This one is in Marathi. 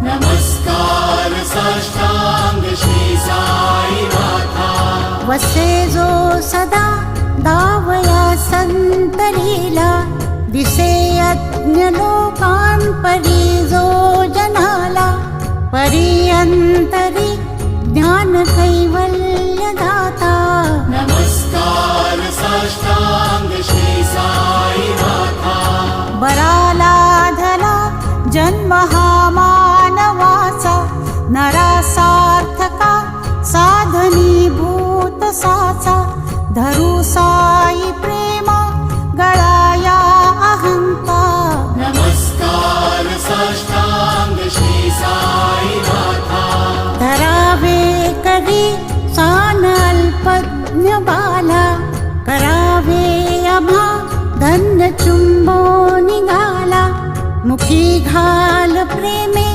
नमस्कार साष्टांग श्री साईनाथा। वसे जो सदा दावया संतरीला, दिसे यज्ञ लोकांपरी जो जनाला, परियंतरी ज्ञान कैवल्य दाता। नमस्कार साष्टांग श्री साईनाथा। बराला धला जन्म हा मानवाचा, नरासार्थका साधनीभूत साचा, धरू साई प्रेम गळाया अहंता। नमस्कार साष्टांग श्री साईनाथा। धरावे करी सान अल्पज्ञ बाला, करावे आम्हा धन्य चुंबो निघाला, मुखी घाल प्रेमे